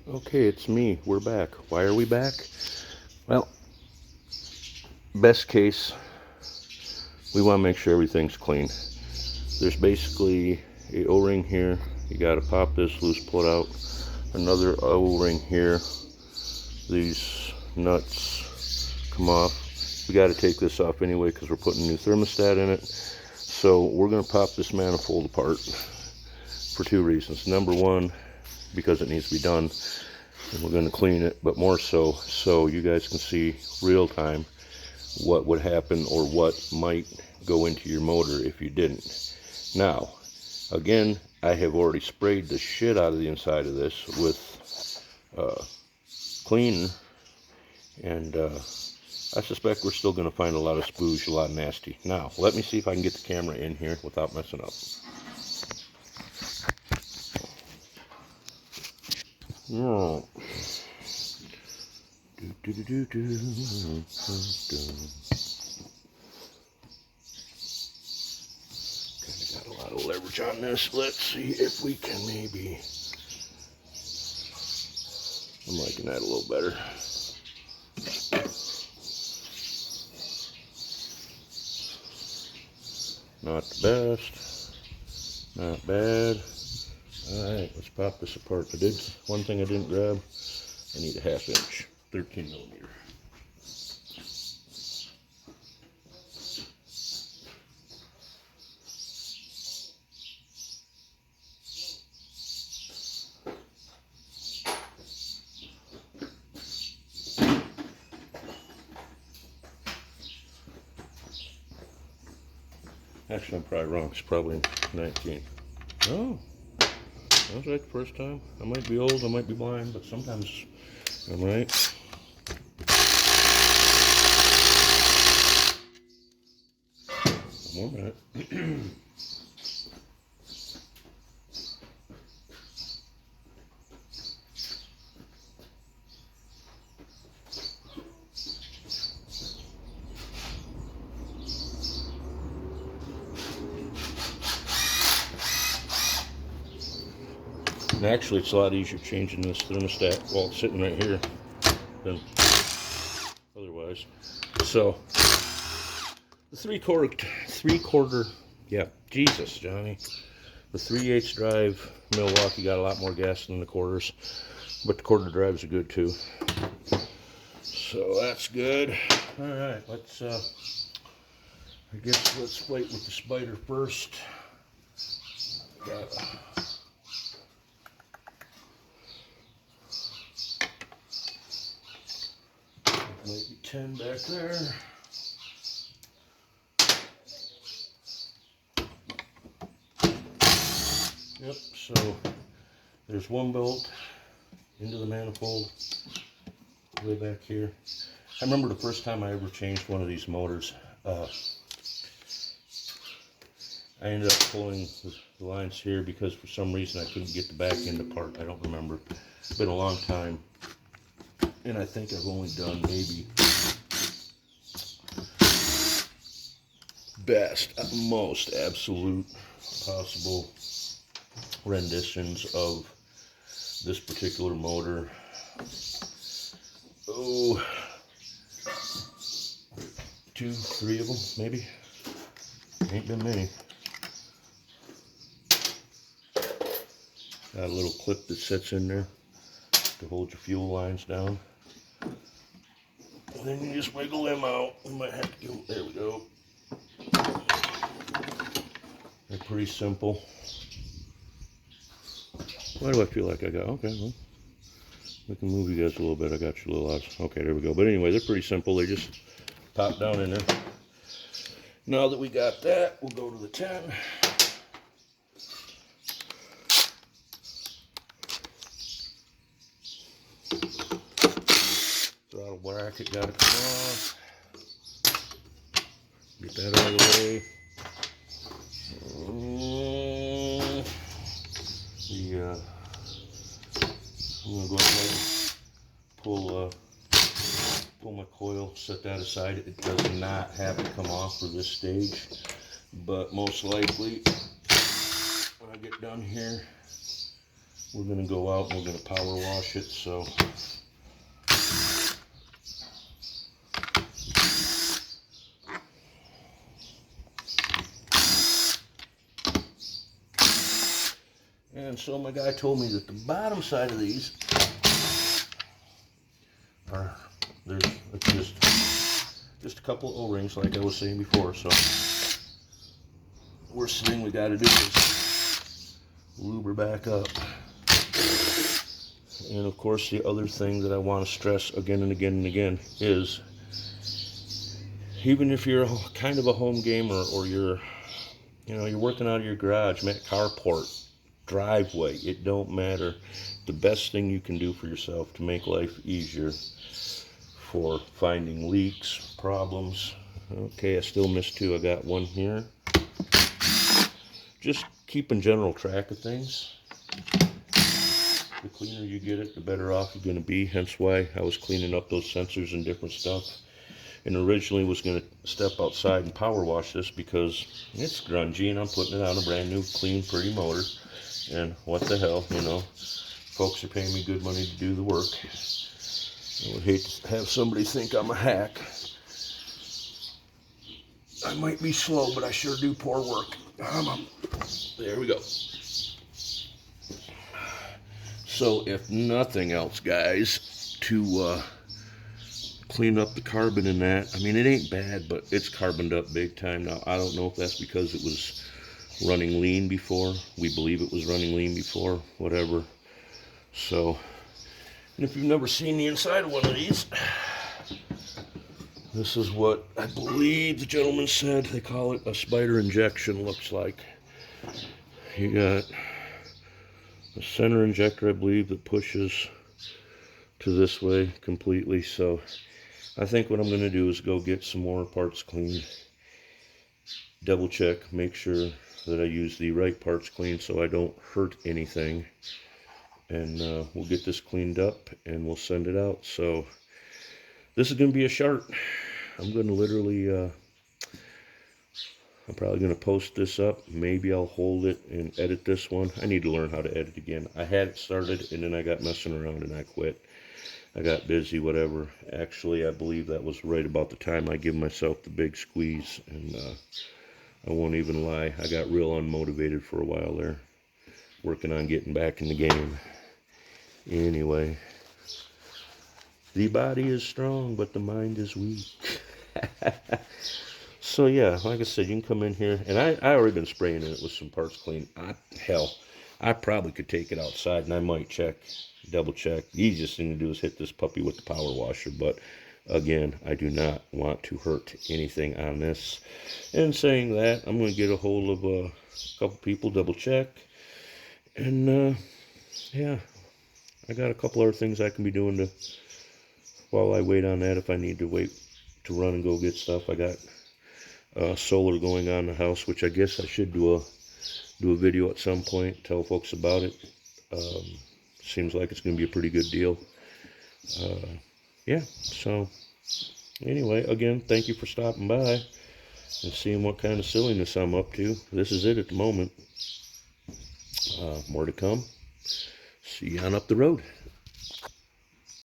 Okay, it's me. We're back. Why are we back? Well, best case, we want to make sure everything's clean. There's basically a O-ring here. You got to pop this loose, pull it out. Another O-ring here. These nuts come off. We got to take this off anyway because we're putting a new thermostat in it. So we're going to pop this manifold apart for two reasons. Number one, because it needs to be done, and we're going to clean it, but more so you guys can see real time what would happen or what might go into your motor if you didn't. Now, again, I have already sprayed the shit out of the inside of this with clean, and I suspect we're still going to find a lot of spooge, a lot of nasty. Now, let me see if I can get the camera in here without messing up. No. Kind of got a lot of leverage on this. Let's see if we can maybe. I'm liking that a little better. Not the best. Not bad. Alright, let's pop this apart. One thing I didn't grab. I need a 1/2 inch, 13 millimeter. Actually, I'm probably wrong. It's probably 19. Oh, that was right the first time. I might be old, I might be blind, but sometimes I'm right. One more minute. And actually, it's a lot easier changing this thermostat while it's sitting right here than otherwise. So, the three quarter, yeah, Jesus, Johnny. The 3/8 drive Milwaukee got a lot more gas than the quarters, but the quarter drives are good too. So that's good. All right, I guess let's fight with the spider first. Got maybe 10 back there. Yep, so there's one bolt into the manifold way back here. I remember the first time I ever changed one of these motors, I ended up pulling the lines here because for some reason I couldn't get the back end apart. I don't remember. It's been a long time, and I think I've only done maybe best, most absolute possible renditions of this particular motor. Oh, 2, 3 of them maybe. Ain't been many. Got a little clip that sits in there to hold your fuel lines down. And then you just wiggle them out. We might have to go, there we go. They're pretty simple. Why do I feel like I got, okay, well, we can move you guys a little bit. I got you a little odds. Okay, there we go. But anyway, they're pretty simple. They just pop down in there. Now that we got that, we'll go to the 10. Throttle bracket got to come off. Get that out of the way. I'm going to go ahead and pull my coil, set that aside. It does not have to come off for this stage, but most likely when I get done here, we're going to go out and we're going to power wash it. So and so my guy told me that the bottom side of these are, there's just a couple of O-rings like I was saying before. So worst thing we got to do is lube her back up. And of course, the other thing that I want to stress again and again and again is, even if you're kind of a home gamer, or you're working out of your garage, carport, driveway, it don't matter. The best thing you can do for yourself to make life easier for finding leaks, problems. Okay, I still missed two. I got one here. Just keeping general track of things. The cleaner you get it, the better off you're going to be. Hence why I was cleaning up those sensors and different stuff. And originally was going to step outside and power wash this because it's grungy and I'm putting it on a brand new, clean, pretty motor. And what the hell, you know, folks are paying me good money to do the work. I would hate to have somebody think I'm a hack. I might be slow, but I sure do poor work. There we go. So if nothing else, guys, to clean up the carbon in that, I mean, it ain't bad, but it's carboned up big time. Now, I don't know if that's because it was running lean before. We believe it was running lean before, whatever. So, and if you've never seen the inside of one of these, this is what I believe the gentleman said. They call it a spider injection, looks like. You got a center injector, I believe, that pushes to this way completely. So I think what I'm going to do is go get some more parts cleaned, double check, make sure that I use the right parts cleaned so I don't hurt anything, and we'll get this cleaned up and we'll send it out. So this is going to be a sharp. I'm going to literally I'm probably going to post this up. Maybe I'll hold it and edit this one. I need to learn how to edit again. I had it started and then I got messing around and I quit. I got busy, whatever. Actually, I believe that was right about the time I give myself the big squeeze. And I won't even lie, I got real unmotivated for a while there, working on getting back in the game. Anyway, the body is strong, but the mind is weak. So yeah, like I said, you can come in here, and I already been spraying it with some parts clean. Hell, I probably could take it outside, and I might check, double check. The easiest thing to do is hit this puppy with the power washer, but again, I do not want to hurt anything on this. And saying that, I'm going to get a hold of a couple people, double check, and yeah, I got a couple other things I can be doing while I wait on that. If I need to wait to run and go get stuff, I got solar going on in the house, which I guess I should do a video at some point, tell folks about it. Seems like it's going to be a pretty good deal. Yeah, so anyway, again, thank you for stopping by and seeing what kind of silliness I'm up to. This is it at the moment. More to come. See you on up the road.